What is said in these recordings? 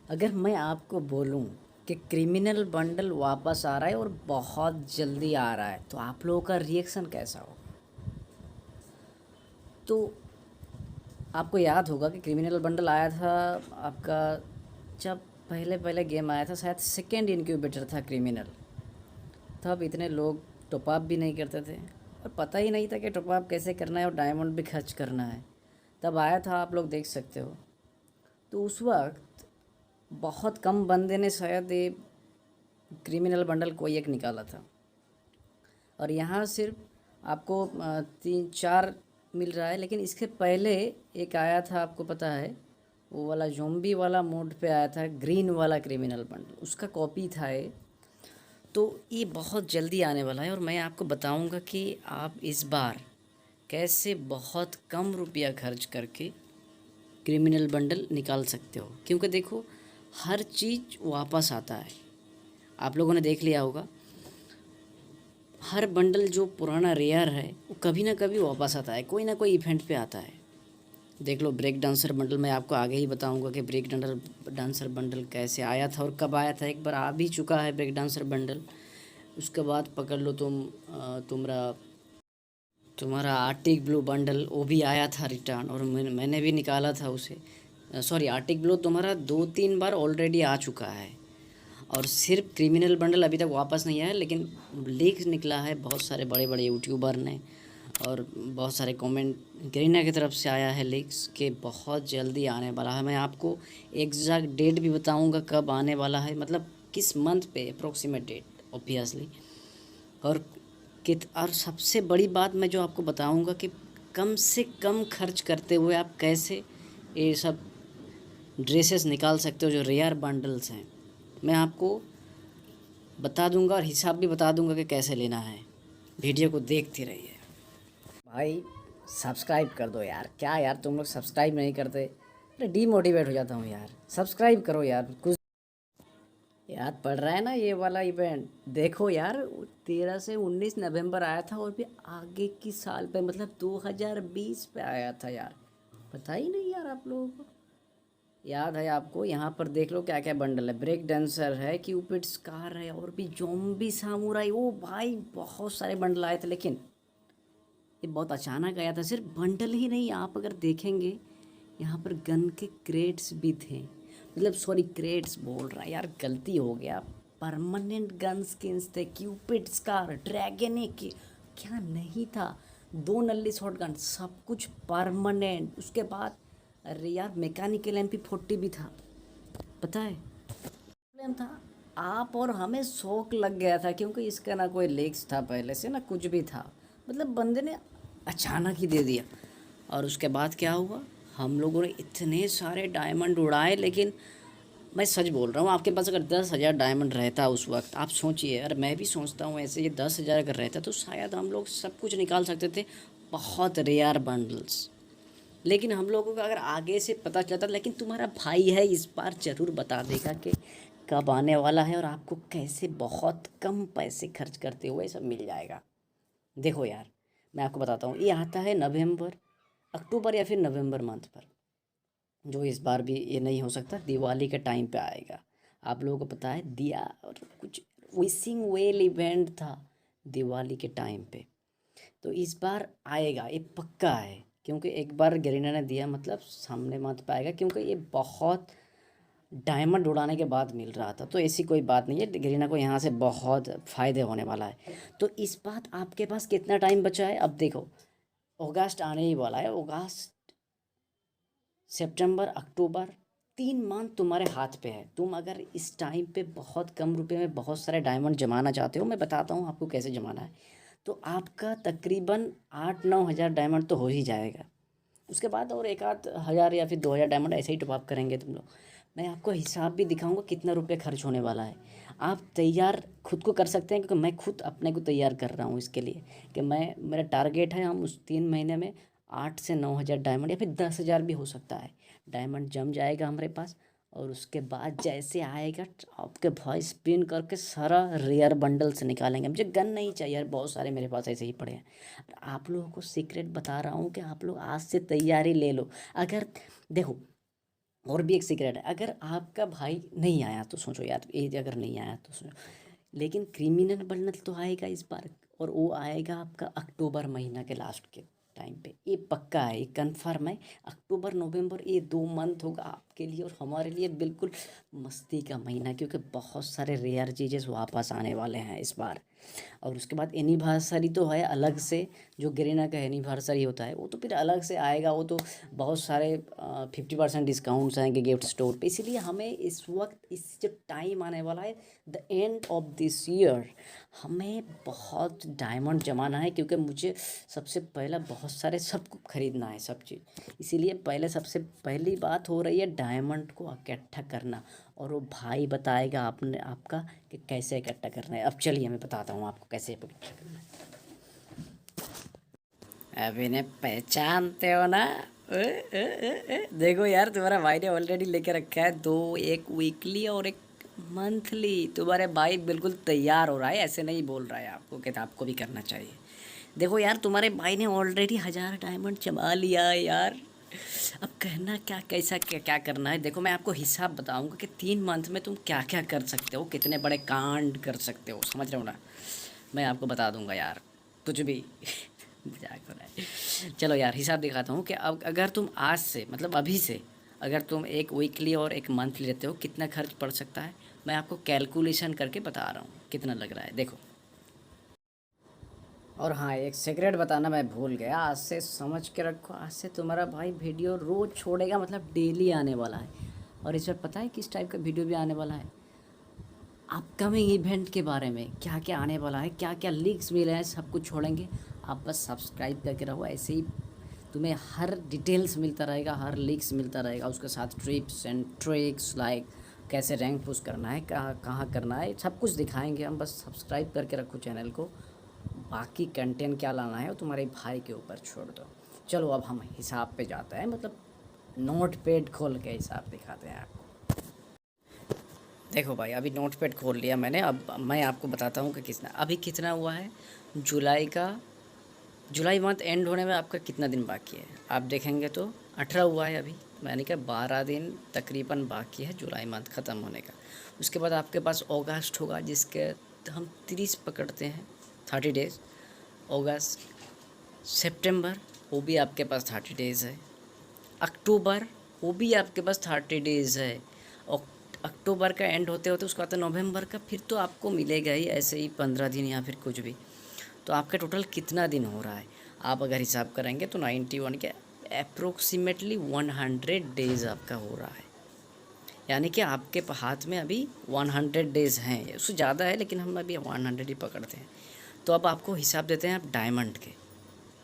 अगर मैं आपको बोलूं कि क्रिमिनल बंडल वापस आ रहा है और बहुत जल्दी आ रहा है तो आप लोगों का रिएक्शन कैसा हो? तो आपको याद होगा कि क्रिमिनल बंडल आया था आपका, जब पहले पहले गेम आया था, शायद सेकेंड इनक्यूबेटर था क्रिमिनल। तब इतने लोग टॉप अप भी नहीं करते थे और पता ही नहीं था कि टॉप अप कैसे करना है और डायमंड भी खर्च करना है। तब आया था, आप लोग देख सकते हो। तो उस वक्त बहुत कम बंदे ने शायद ये क्रिमिनल बंडल कोई एक निकाला था। और यहाँ सिर्फ आपको 3-4 मिल रहा है, लेकिन इसके पहले एक आया था, आपको पता है, वो वाला ज़ॉम्बी वाला मोड पे आया था, ग्रीन वाला क्रिमिनल बंडल, उसका कॉपी था ये। तो ये बहुत जल्दी आने वाला है और मैं आपको बताऊंगा कि आप इस बार कैसे बहुत कम रुपया खर्च करके क्रिमिनल बंडल निकाल सकते हो। क्योंकि देखो, हर चीज़ वापस आता है। आप लोगों ने देख लिया होगा, हर बंडल जो पुराना रेयर है वो कभी ना कभी वापस आता है, कोई ना कोई इवेंट पे आता है। देख लो, ब्रेक डांसर बंडल मैं आपको आगे ही बताऊंगा कि ब्रेक डांसर बंडल कैसे आया था और कब आया था। एक बार आ भी चुका है ब्रेक डांसर बंडल। उसके बाद पकड़ लो तुम, तुम्हारा आर्टिक ब्लू बंडल, वो भी आया था रिटर्न और मैंने भी निकाला था उसे। सॉरी, आर्टिक ब्लू तुम्हारा 2-3 बार ऑलरेडी आ चुका है। और सिर्फ क्रिमिनल बंडल अभी तक वापस नहीं आया, लेकिन लीक निकला है बहुत सारे बड़े बड़े यूट्यूबर ने और बहुत सारे कमेंट गरीना की तरफ से आया है लीक्स के बहुत जल्दी आने वाला है। मैं आपको एग्जैक्ट डेट भी बताऊंगा कब आने वाला है, मतलब किस मंथ पे, अप्रोक्सीमेट डेट ऑब्वियसली। और और सबसे बड़ी बात मैं जो आपको बताऊंगा कि कम से कम खर्च करते हुए आप कैसे ये सब ड्रेसेस निकाल सकते हो जो रेयर बंडल्स हैं। मैं आपको बता दूंगा और हिसाब भी बता दूंगा कि कैसे लेना है। वीडियो को देखते रहिए भाई। सब्सक्राइब कर दो यार, क्या यार तुम लोग सब्सक्राइब नहीं करते? अरे डीमोटिवेट हो जाता हूँ यार। सब्सक्राइब करो यार कुछ। याद पड़ रहा है ना ये वाला इवेंट? देखो यार, 13 से 19 नवंबर आया था और भी आगे की साल पे, मतलब 2020 पे आया था यार। पता ही नहीं यार आप लोगों को। याद है आपको? यहाँ पर देख लो क्या क्या बंडल है। ब्रेक डांसर है, क्यूपिड स्कार है और भी ज़ॉम्बी सामुराई। ओ भाई, बहुत सारे बंडल आए थे, लेकिन ये बहुत अचानक आया था। सिर्फ बंडल ही नहीं, आप अगर देखेंगे यहाँ पर गन के क्रेट्स भी थे। मतलब सॉरी, क्रेट्स बोल रहा है यार, गलती हो गया। परमानेंट गन स्किन्स थे, क्यूपिड स्कार, ड्रैगन के क्या नहीं था, 2 नल्ली शॉट गन, सब कुछ परमानेंट। उसके बाद अरे यार, मैकेनिकल MP40 भी था, पता है। प्रॉब्लम था, आप और हमें शौक लग गया था, क्योंकि इसका ना कोई लीक्स था पहले से ना कुछ भी था। मतलब बंदे ने अचानक ही दे दिया। और उसके बाद क्या हुआ, हम लोगों ने इतने सारे डायमंड उड़ाए। लेकिन मैं सच बोल रहा हूँ, आपके पास अगर 10,000 डायमंड रहता उस वक्त, आप सोचिए, अगर मैं भी सोचता हूँ ऐसे, ये 10,000 अगर रहता तो शायद हम लोग सब कुछ निकाल सकते थे, बहुत रेयर बंडल्स। लेकिन हम लोगों को अगर आगे से पता चलता, लेकिन तुम्हारा भाई है, इस बार ज़रूर बता देगा कि कब आने वाला है और आपको कैसे बहुत कम पैसे खर्च करते हुए सब मिल जाएगा। देखो यार, मैं आपको बताता हूँ, ये आता है नवंबर, अक्टूबर या फिर नवंबर मंथ पर। जो इस बार भी ये नहीं हो सकता, दिवाली के टाइम पे आएगा। आप लोगों को पता है, दिया और कुछ विशिंग वेल इवेंट था दिवाली के टाइम पे। तो इस बार आएगा, ये पक्का है। क्योंकि एक बार गरीना ने दिया, मतलब सामने मत पाएगा, क्योंकि ये बहुत डायमंड उड़ाने के बाद मिल रहा था। तो ऐसी कोई बात नहीं है, गरीना को यहाँ से बहुत फ़ायदे होने वाला है। तो इस बात आपके पास कितना टाइम बचा है? अब देखो, अगस्त आने ही वाला है। अगस्त, सितंबर, अक्टूबर, 3 मंथ तुम्हारे हाथ पे है। तुम अगर इस टाइम पे बहुत कम रुपए में बहुत सारे डायमंड जमाना चाहते हो, मैं बताता हूँ आपको कैसे जमाना है। तो आपका तकरीबन 8-9 हज़ार डायमंड तो हो ही जाएगा। उसके बाद और 1-आध हज़ार या फिर 2 हज़ार डायमंड ऐसे ही टॉप अप करेंगे तुम लोग। मैं आपको हिसाब भी दिखाऊंगा कितना रुपये खर्च होने वाला है। आप तैयार खुद को कर सकते हैं, क्योंकि मैं खुद अपने को तैयार कर रहा हूँ इसके लिए कि मेरा टारगेट है, हम उस 3 महीने में 8 से 9 हज़ार डायमंड या फिर 10 हज़ार भी हो सकता है, डायमंड जम जाएगा हमारे पास। और उसके बाद जैसे आएगा, आपके भाई स्पिन करके सारा रेयर बंडल से निकालेंगे। मुझे गन नहीं चाहिए यार, बहुत सारे मेरे पास ऐसे ही पड़े हैं। आप लोगों को सीक्रेट बता रहा हूँ कि आप लोग आज से तैयारी ले लो। अगर देखो, और भी एक सीक्रेट है, अगर आपका भाई नहीं आया तो सोचो यार, ये अगर नहीं आया तो सोचो, लेकिन क्रिमिनल बंडल तो आएगा इस बार, और वो आएगा आपका अक्टूबर महीना के लास्ट के टाइम पे, ये पक्का है, ये कन्फर्म है। अक्टूबर नवंबर ये 2 मंथ होगा आपके लिए और हमारे लिए बिल्कुल मस्ती का महीना, क्योंकि बहुत सारे रेयर चीज़ें वापस आने वाले हैं इस बार। और उसके बाद एनिवर्सरी तो है अलग से, जो गरीना का एनिवर्सरी होता है वो तो फिर अलग से आएगा, वो तो बहुत सारे 50% डिस्काउंट्स आएंगे गिफ्ट स्टोर पे। इसीलिए हमें इस वक्त, इस जो टाइम आने वाला है the end of this year, हमें बहुत डायमंड जमाना है, क्योंकि मुझे सबसे पहला बहुत सारे सबको ख़रीदना है सब चीज़। इसीलिए पहले सबसे पहली बात हो रही है डायमंड को इकट्ठा करना, और वो भाई बताएगा आपने आपका कि कैसे इकट्ठा करना है। अब चलिए मैं बताता हूँ आपको कैसे इकट्ठा करना है। अभी ने पहचानते हो ना? देखो यार, तुम्हारा भाई ने ऑलरेडी लेके रखा है दो, एक वीकली और एक मंथली। तुम्हारे भाई बिल्कुल तैयार हो रहा है, ऐसे नहीं बोल रहा है आपको कि आपको भी करना चाहिए। देखो यार, तुम्हारे भाई ने ऑलरेडी 1000 डायमंड जमा लिया है यार। अब कहना क्या, कैसा क्या क्या करना है, देखो मैं आपको हिसाब बताऊंगा कि 3 मंथ में तुम क्या क्या कर सकते हो, कितने बड़े कांड कर सकते हो, समझ रहे हो ना? मैं आपको बता दूंगा यार, कुछ भी मजाक हो रहा है। चलो यार, हिसाब दिखाता हूँ कि अब अगर तुम आज से, मतलब अभी से, अगर तुम एक वीकली और एक मंथली लेते हो, कितना खर्च पड़ सकता है, मैं आपको कैलकुलेशन करके बता रहा हूँ कितना लग रहा है। देखो, और हाँ, एक सीक्रेट बताना मैं भूल गया, आज से समझ के रखो, आज से तुम्हारा भाई वीडियो रोज़ छोड़ेगा, मतलब डेली आने वाला है। और इस बार पता है किस टाइप का वीडियो भी आने वाला है? अपकमिंग इवेंट के बारे में, क्या क्या आने वाला है, क्या क्या लीक्स मिले हैं, सब कुछ छोड़ेंगे। आप बस सब्सक्राइब करके रहो, ऐसे ही तुम्हें हर डिटेल्स मिलता रहेगा, हर लीक्स मिलता रहेगा, उसके साथ ट्रिप्स एंड ट्रिक्स लाइक कैसे रैंक पुश करना है, कहाँ कहाँ करना है, सब कुछ दिखाएंगे हम। बस सब्सक्राइब करके रखो चैनल को, बाकी कंटेंट क्या लाना है वो तुम्हारे भाई के ऊपर छोड़ दो। चलो अब हम हिसाब पे जाते हैं, मतलब नोट पैड खोल के हिसाब दिखाते हैं आपको। देखो भाई, अभी नोट पैड खोल लिया मैंने, अब मैं आपको बताता हूँ कि कितना अभी कितना हुआ है। जुलाई का, जुलाई मंथ एंड होने में आपका कितना दिन बाकी है, आप देखेंगे तो 18 हुआ है अभी, यानी कि 12 दिन तकरीबन बाकी है जुलाई मंथ ख़त्म होने का। उसके बाद आपके पास अगस्त होगा, जिसके हम 30 पकड़ते हैं, 30 डेज़। अगस्त, सितंबर, वो भी आपके पास 30 डेज़ है। अक्टूबर, वो भी आपके पास 30 डेज़ है। और अक्टूबर का एंड होते होते उसके बाद तो नवंबर का, फिर तो आपको मिलेगा ही ऐसे ही 15 दिन या फिर कुछ भी। तो आपका टोटल कितना दिन हो रहा है, आप अगर हिसाब करेंगे तो 91 के अप्रोक्सीमेटली 100 डेज़ आपका हो रहा है। यानी कि आपके हाथ में अभी 100 डेज़ हैं, उससे ज़्यादा है लेकिन हम अभी 100 ही पकड़ते हैं। तो अब आपको हिसाब देते हैं आप डायमंड के,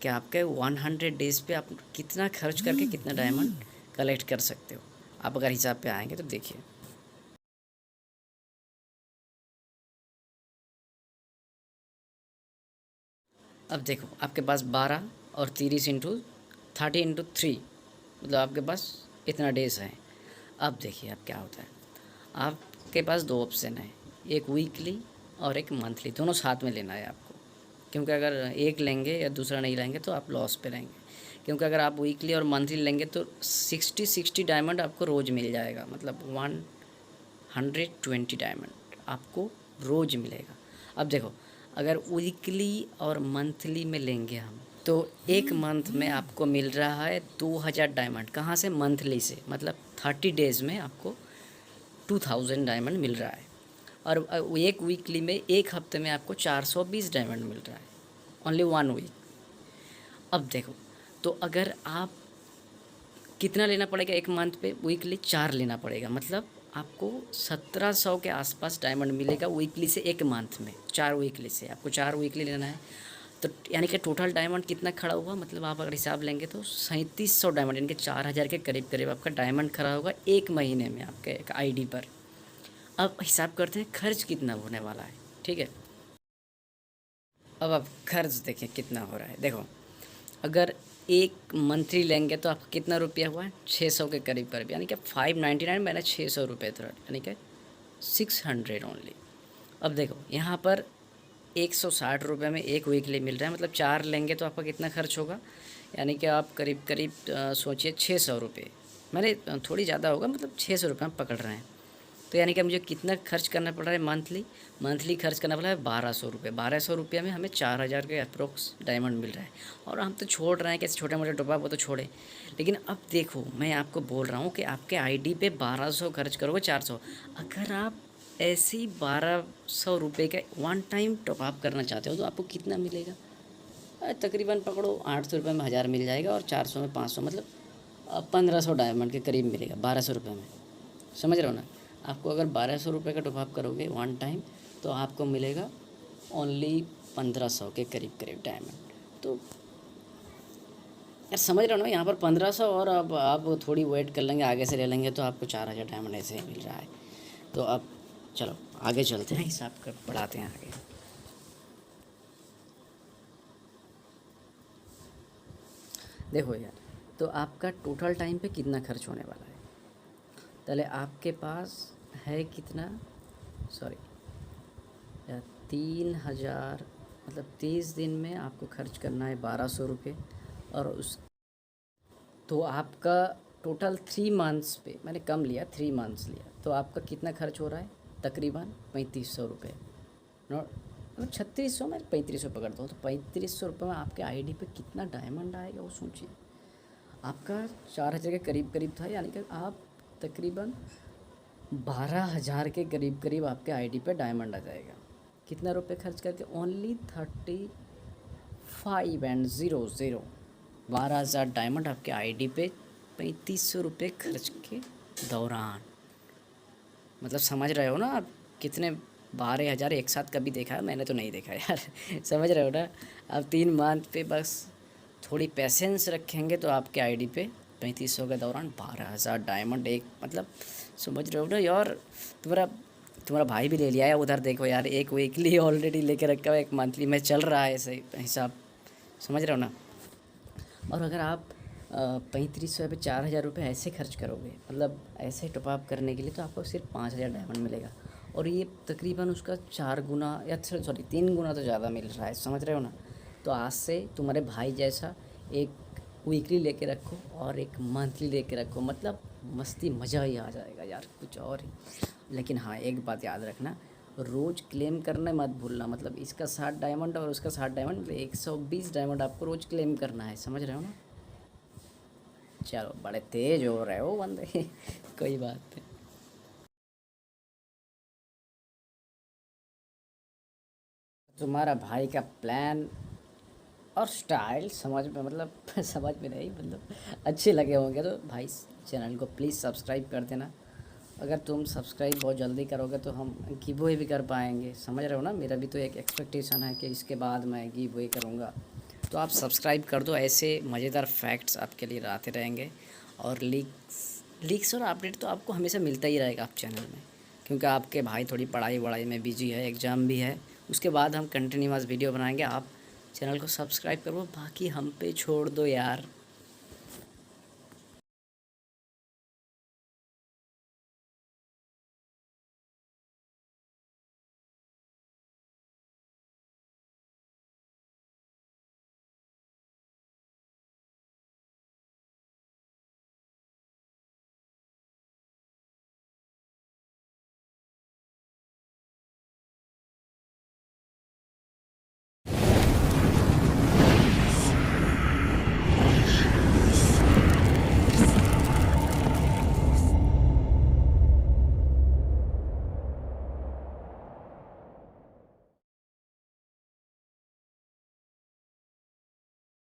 कि आपके 100 डेज़ पे आप कितना खर्च करके कितना डायमंड कलेक्ट कर सकते हो। आप अगर हिसाब पे आएंगे तो देखिए, अब देखो आपके पास 12 और 30 इंटू 30 इंटू 3, मतलब आपके पास इतना डेज़ है। अब देखिए अब क्या होता है, आपके पास दो ऑप्शन है, एक वीकली और एक मंथली, दोनों साथ में लेना है आपको। क्योंकि अगर एक लेंगे या दूसरा नहीं लेंगे तो आप लॉस पे रहेंगे। क्योंकि अगर आप वीकली और मंथली लेंगे तो 60 डायमंड आपको रोज़ मिल जाएगा, मतलब 120 डायमंड आपको रोज़ मिलेगा। अब देखो, अगर वीकली और मंथली में लेंगे हम, तो एक मंथ में आपको मिल रहा है 2000 डायमंड। कहाँ से? मंथली से, मतलब 30 डेज़ में आपको 2000 डायमंड मिल रहा है। और एक वीकली में, एक हफ्ते में आपको 420 डायमंड मिल रहा है, ओनली 1 वीक। अब देखो, तो अगर आप कितना लेना पड़ेगा एक मंथ पे, वीकली 4 लेना पड़ेगा, मतलब आपको 1700 के आसपास डायमंड मिलेगा वीकली से, एक मंथ में 4 वीकली से आपको 4 वीकली लेना है। तो यानी कि टोटल डायमंड कितना खड़ा हुआ, मतलब आप अगर हिसाब लेंगे तो 3700 डायमंड, यानी कि 4000 के करीब करीब आपका डायमंड खड़ा होगा एक महीने में आपके एक आईडी पर। अब हिसाब करते हैं खर्च कितना होने वाला है, ठीक है? अब आप खर्च देखिए कितना हो रहा है। देखो, अगर एक मंथली लेंगे तो आपका कितना रुपया हुआ है, 600 के करीब करीब, यानी कि 599 मैंने 600 रुपये था, यानी कि 600 ओनली। अब देखो यहाँ पर 160 रुपये में एक वीकली मिल रहा है, मतलब 4 लेंगे तो आपका कितना खर्च होगा, यानी कि आप करीब करीब सोचिए 600 रुपये, मैंने थोड़ी ज़्यादा होगा, मतलब 600 रुपये हम पकड़ रहे हैं। तो यानी कि मुझे कितना खर्च करना पड़ रहा है मंथली खर्च करना पड़ रहा है 1200 रुपये। 1200 रुपये में हमें 4000 के अप्रोक्स डायमंड मिल रहा है। और हम तो छोड़ रहे हैं कि छोटे मोटे टॉपअप वो तो छोड़े, लेकिन अब देखो मैं आपको बोल रहा हूँ कि आपके आईडी पे 1200 खर्च करोगे 400। अगर आप ऐसे ही 1200 रुपये का वन टाइम टॉपअप करना चाहते हो तो आपको कितना मिलेगा? तकरीबन पकड़ो 800 रुपये में 1000 मिल जाएगा, और 400 में 500, मतलब 1500 डायमंड के करीब मिलेगा 1200 रुपये में। समझ रहे हो ना? आपको अगर 1200 रुपये का टॉपअप करोगे वन टाइम तो आपको मिलेगा ओनली 1500 के करीब करीब डायमंड। तो यार समझ रहे हो ना, यहाँ पर 1500, और अब आप थोड़ी वेट कर लेंगे, आगे से ले लेंगे तो आपको 4000 डायमंड ऐसे ही मिल रहा है। तो अब चलो आगे चलते हैं, हिसाब कर बढ़ाते हैं आगे। देखो यार, तो आपका टोटल टाइम पे कितना खर्च होने वाला है? पहले आपके पास है कितना, सॉरी यार, 3000, मतलब 30 दिन में आपको खर्च करना है 1200 रुपये। और उस तो आपका टोटल 3 मंथ्स पे, मैंने कम लिया, 3 मंथ्स लिया, तो आपका कितना खर्च हो रहा है? तकरीबन 3500 रुपये। मतलब 3600 में 3500 पकड़ता हूँ, तो 3500 रुपये में आपके आईडी पे कितना डायमंड आएगा वो सोचिए। आपका 4000 के करीब करीब था, यानी कि आप तकरीबन 12000 के करीब करीब आपके आईडी पे डायमंड आ जाएगा। कितना रुपए खर्च करके? ओनली 35 एंड 00 12,000 डायमंड आपके आईडी पे 3500 रुपये खर्च के दौरान। मतलब समझ रहे हो ना आप कितने? 12,000 एक साथ कभी देखा है? मैंने तो नहीं देखा यार। समझ रहे हो ना? आप 3 मंथ पे बस थोड़ी पेशेंस रखेंगे तो आपके आईडी पे 3500 के दौरान 12,000 डायमंड एक, मतलब समझ रहे हो ना यार? तुम्हारा तुम्हारा भाई भी ले लिया है उधर, देखो यार, एक वीकली ऑलरेडी लेके रखा हुआ है, एक मंथली में चल रहा है ऐसे हिसाब। समझ रहे हो ना? और अगर आप 3500 पे 4000 रुपये ऐसे खर्च करोगे, मतलब ऐसे टॉपअप करने के लिए, तो आपको सिर्फ 5000 डायमंड मिलेगा। और ये तकरीबन उसका 4 गुना, या सॉरी 3 गुना तो ज़्यादा मिल रहा है। समझ रहे हो ना? तो आज से तुम्हारे भाई जैसा एक वीकली लेके रखो और एक मंथली लेके रखो, मतलब मस्ती मज़ा ही आ जाएगा यार, कुछ और ही। लेकिन हाँ, एक बात याद रखना, रोज़ क्लेम करना मत भूलना। मतलब इसका 60 डायमंड और उसका 60 डायमंड, 120 डायमंड आपको रोज़ क्लेम करना है। समझ रहे हो ना? चलो, बड़े तेज हो रहे हो बंदे। कोई बात नहीं। तुम्हारा भाई का प्लान और स्टाइल समझ में, मतलब समझ में नहीं, मतलब अच्छे लगे होंगे तो भाई चैनल को प्लीज़ सब्सक्राइब कर देना। अगर तुम सब्सक्राइब बहुत जल्दी करोगे तो हम गिव अवे भी कर पाएंगे। समझ रहे हो ना? मेरा भी तो एक एक्सपेक्टेशन है कि इसके बाद मैं गिव अवे करूँगा। तो आप सब्सक्राइब कर दो, ऐसे मज़ेदार फैक्ट्स आपके लिए आते रहेंगे। और लीक्स और अपडेट तो आपको हमेशा मिलता ही रहेगा आप चैनल में, क्योंकि आपके भाई थोड़ी पढ़ाई वढ़ाई में बिजी है, एग्ज़ाम भी है। उसके बाद हम कंटिन्यूअस वीडियो बनाएंगे। आप चैनल को सब्सक्राइब करो, बाकी हम पे छोड़ दो यार।